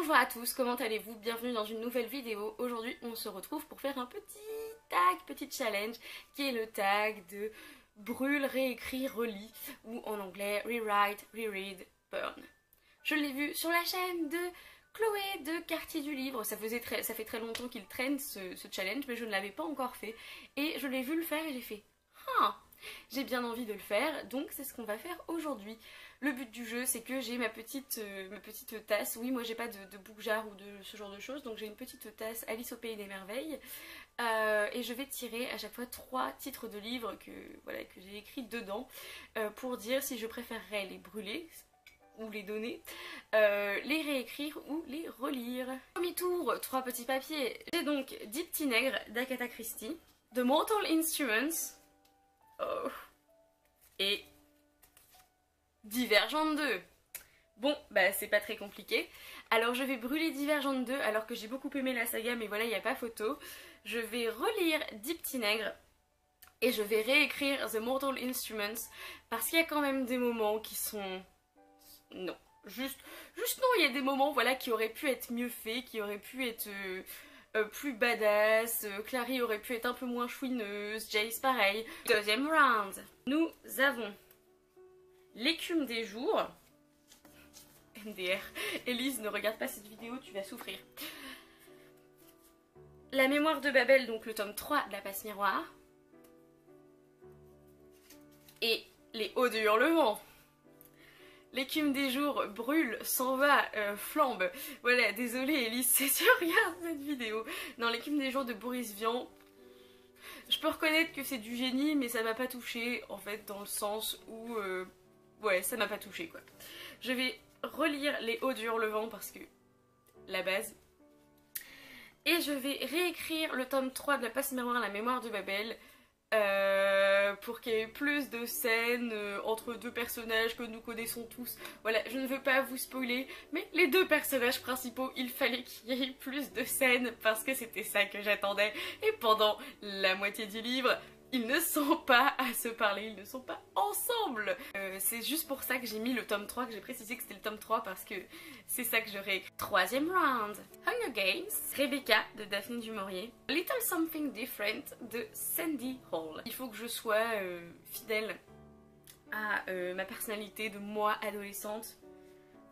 Bonjour à tous, comment allez-vous? Bienvenue dans une nouvelle vidéo. Aujourd'hui on se retrouve pour faire un petit challenge qui est le tag de brûle, réécrit, relis ou en anglais rewrite, reread, burn. Je l'ai vu sur la chaîne de Chloé de Quartier du Livre, ça fait très longtemps qu'il traîne ce challenge mais je ne l'avais pas encore fait et je l'ai vu le faire et j'ai fait j'ai bien envie de le faire, donc c'est ce qu'on va faire aujourd'hui. Le but du jeu c'est que j'ai ma petite tasse, oui moi j'ai pas de bouc-jar ou de ce genre de choses, donc j'ai une petite tasse Alice au Pays des Merveilles et je vais tirer à chaque fois 3 titres de livres que j'ai écrits dedans pour dire si je préférerais les brûler ou les donner, les réécrire ou les relire. Premier tour, 3 petits papiers. J'ai donc 10 petits nègres d'Agatha Christie, The Mortal Instruments, et Divergente 2. Bon, bah c'est pas très compliqué. Alors je vais brûler Divergente 2 alors que j'ai beaucoup aimé la saga mais voilà, il n'y a pas photo. Je vais relire 10 petits nègres et je vais réécrire The Mortal Instruments parce qu'il y a quand même des moments qui sont... Non. Juste non, il y a des moments voilà, qui auraient pu être mieux faits, qui auraient pu être... plus badass, Clary aurait pu être un peu moins chouineuse, Jace pareil. Deuxième round, nous avons l'écume des jours. MDR, Elise ne regarde pas cette vidéo, tu vas souffrir. La mémoire de Babel, donc le tome 3 de la passe miroir. Et les Hauts de Hurlevent. L'écume des jours brûle, s'en va, flambe. Voilà, désolée Elise, c'est sûr, regarde cette vidéo. Non, l'écume des jours de Boris Vian, je peux reconnaître que c'est du génie, mais ça m'a pas touché en fait, dans le sens où... ouais, ça m'a pas touché quoi. Je vais relire les Hauts du Hurlevent parce que... la base. Et je vais réécrire le tome 3 de la passe miroir, la mémoire de Babel. Pour qu'il y ait plus de scènes entre deux personnages que nous connaissons tous. Voilà, je ne veux pas vous spoiler, mais les deux personnages principaux, il fallait qu'il y ait plus de scènes parce que c'était ça que j'attendais. Et pendant la moitié du livre, ils ne sont pas à se parler, ils ne sont pas ensemble. C'est juste pour ça que j'ai mis le tome 3, que j'ai précisé que c'était le tome 3 parce que c'est ça que je réécris. Troisième round, Hunger Games, Rebecca de Daphné du Maurier, Little Something Different de Sandy Hall. Il faut que je sois fidèle à ma personnalité de moi adolescente.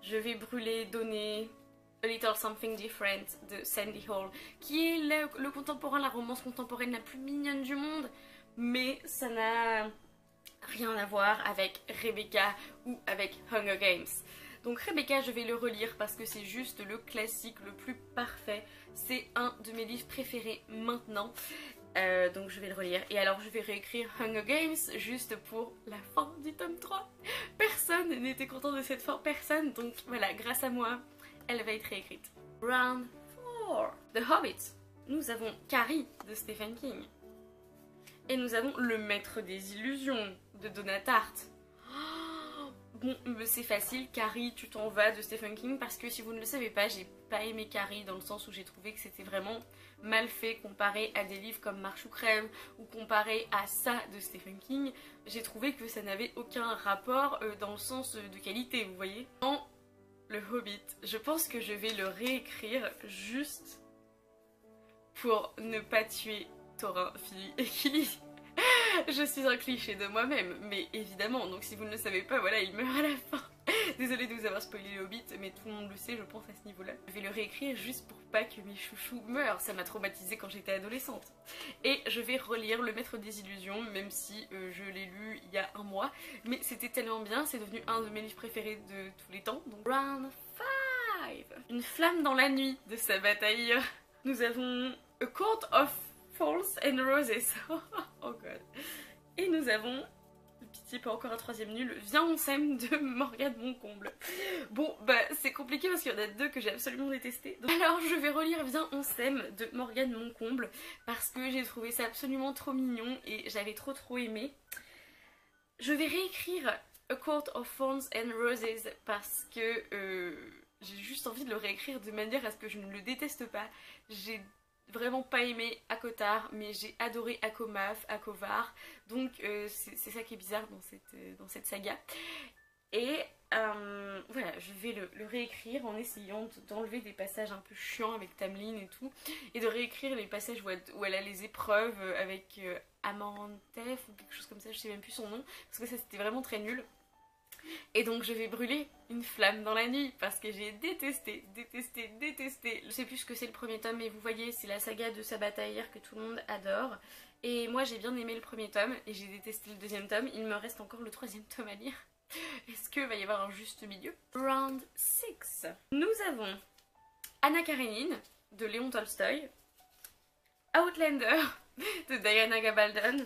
Je vais brûler, donner A Little Something Different de Sandy Hall, qui est le contemporain, la romance contemporaine la plus mignonne du monde. Mais ça n'a rien à voir avec Rebecca ou avec Hunger Games. Donc Rebecca, je vais le relire parce que c'est juste le classique le plus parfait. C'est un de mes livres préférés maintenant. Donc je vais le relire. Et alors je vais réécrire Hunger Games juste pour la fin du tome 3. Personne n'était content de cette fin, personne. Donc voilà, grâce à moi, elle va être réécrite. Round 4. The Hobbit. Nous avons Carrie de Stephen King. Et nous avons Le Maître des Illusions de Donna Tartt. Bon, c'est facile, Carrie, tu t'en vas de Stephen King parce que si vous ne le savez pas, j'ai pas aimé Carrie dans le sens où j'ai trouvé que c'était vraiment mal fait comparé à des livres comme Marche ou Crève ou comparé à ça de Stephen King. J'ai trouvé que ça n'avait aucun rapport dans le sens de qualité, vous voyez. Dans Le Hobbit, je pense que je vais le réécrire juste pour ne pas tuer Thorin, Philly et Killy. Je suis un cliché de moi-même, mais évidemment, donc si vous ne le savez pas, voilà, il meurt à la fin. Désolée de vous avoir spoilé le Hobbit, mais tout le monde le sait, je pense, à ce niveau-là. Je vais le réécrire juste pour pas que mes chouchous meurent, ça m'a traumatisée quand j'étais adolescente. Et je vais relire Le Maître des Illusions, même si je l'ai lu il y a un mois, mais c'était tellement bien, c'est devenu un de mes livres préférés de tous les temps. Donc round 5. Une flamme dans la nuit de sa bataille. Nous avons A Court of Thorns and Roses. Oh god. Et nous avons, pitié pas encore un troisième nul, Viens on s'aime de Morgane Moncomble. Bon bah c'est compliqué parce qu'il y en a deux que j'ai absolument détesté. Donc, alors je vais relire Viens on s'aime de Morgane Moncomble parce que j'ai trouvé ça absolument trop mignon et j'avais trop aimé. Je vais réécrire A Court of Thorns and Roses parce que j'ai juste envie de le réécrire de manière à ce que je ne le déteste pas. J'ai vraiment pas aimé Akotar, mais j'ai adoré Akomaf, Akovar, donc c'est ça qui est bizarre dans cette saga. Et voilà, je vais le réécrire en essayant d'enlever des passages un peu chiants avec Tamlin et tout, et de réécrire les passages où elle a les épreuves avec Amantef ou quelque chose comme ça, je sais même plus son nom, parce que ça c'était vraiment très nul. Et donc je vais brûler une flamme dans la nuit parce que j'ai détesté. Je sais plus ce que c'est le premier tome, mais vous voyez, c'est la saga de Sabataïr que tout le monde adore. Et moi j'ai bien aimé le premier tome et j'ai détesté le deuxième tome. Il me reste encore le troisième tome à lire. Est-ce qu'il va y avoir un juste milieu? Round 6. Nous avons Anna Karenine de Léon Tolstoï, Outlander de Diana Gabaldon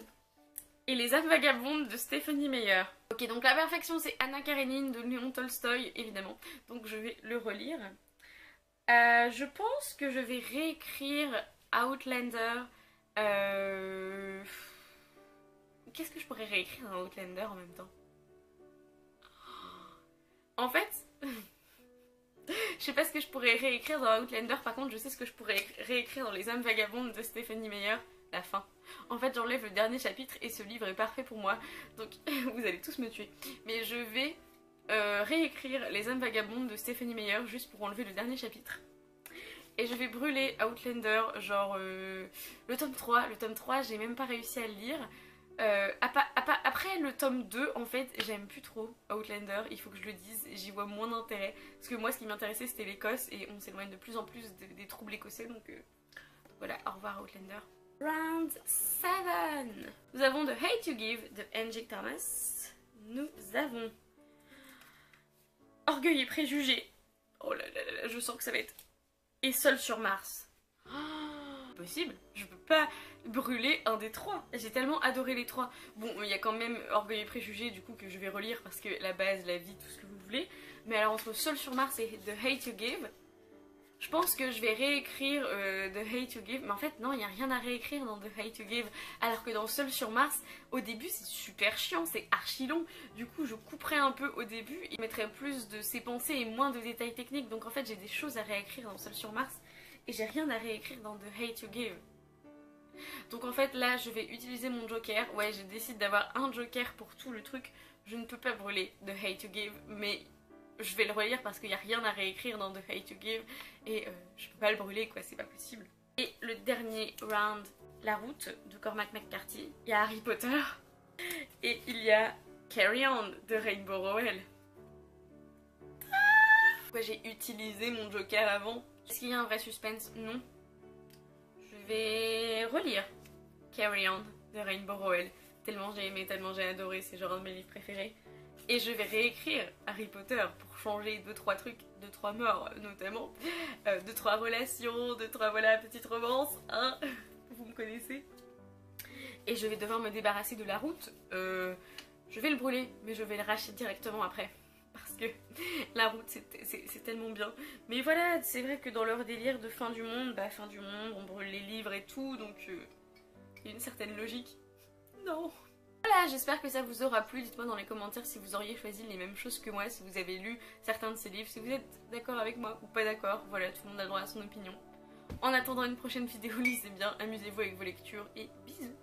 et Les âmes vagabondes de Stephenie Meyer. Ok, donc la perfection c'est Anna Karenine de Léon Tolstoï évidemment, donc je vais le relire. Je pense que je vais réécrire Outlander. Qu'est-ce que je pourrais réécrire dans Outlander en même temps? En fait, je sais pas ce que je pourrais réécrire dans Outlander, par contre je sais ce que je pourrais réécrire dans Les âmes vagabondes de Stephenie Meyer, la fin. En fait j'enlève le dernier chapitre et ce livre est parfait pour moi, donc vous allez tous me tuer. Mais je vais réécrire Les âmes vagabondes de Stephenie Meyer juste pour enlever le dernier chapitre. Et je vais brûler Outlander, genre le tome 3. Le tome 3 j'ai même pas réussi à le lire. Après le tome 2 en fait j'aime plus trop Outlander, il faut que je le dise, j'y vois moins d'intérêt parce que moi ce qui m'intéressait c'était l'Écosse et on s'éloigne de plus en plus des troubles écossais, donc voilà, au revoir Outlander. Round 7. Nous avons The Hate You Give de Angie Thomas. Nous avons Orgueil et Préjugés. Oh là là là, je sens que ça va être... Et Seul sur Mars. Possible, je peux pas brûler un des trois. J'ai tellement adoré les trois. Bon, il y a quand même Orgueil et Préjugés du coup que je vais relire parce que la base, la vie, tout ce que vous voulez. Mais alors entre Seul sur Mars et The Hate You Give, je pense que je vais réécrire The Hate You Give. Mais en fait non, il n'y a rien à réécrire dans The Hate You Give. Alors que dans Seul sur Mars, au début c'est super chiant, c'est archi long. Du coup je couperai un peu au début et mettrai plus de ses pensées et moins de détails techniques. Donc en fait j'ai des choses à réécrire dans Seul sur Mars. Et j'ai rien à réécrire dans The Hate You Give. Donc en fait là je vais utiliser mon joker. Ouais, je décide d'avoir un joker pour tout le truc. Je ne peux pas brûler The Hate You Give, mais je vais le relire parce qu'il n'y a rien à réécrire dans The Hate You Give. Et je peux pas le brûler quoi, c'est pas possible. Et le dernier round, La Route de Cormac McCarthy. Il y a Harry Potter. Et il y a Carry On de Rainbow Rowell. Pourquoi j'ai utilisé mon joker avant? Est-ce qu'il y a un vrai suspense? Non. Je vais relire Carry On de Rainbow Rowell. Tellement j'ai aimé, tellement j'ai adoré, c'est genre un de mes livres préférés. Et je vais réécrire Harry Potter pour changer 2-3 trucs, 2-3 morts notamment, 2-3 relations, 2-3 voilà, petites romances, hein. Vous me connaissez. Et je vais devoir me débarrasser de La Route. Je vais le brûler, mais je vais le racheter directement après. Parce que La Route c'est tellement bien. Mais voilà, c'est vrai que dans leur délire de fin du monde, bah fin du monde, on brûle les livres et tout, donc il y a une certaine logique. Non. Voilà, j'espère que ça vous aura plu. Dites-moi dans les commentaires si vous auriez choisi les mêmes choses que moi, si vous avez lu certains de ces livres, si vous êtes d'accord avec moi ou pas d'accord. Voilà, tout le monde a le droit à son opinion. En attendant une prochaine vidéo, lisez bien, amusez-vous avec vos lectures et bisous.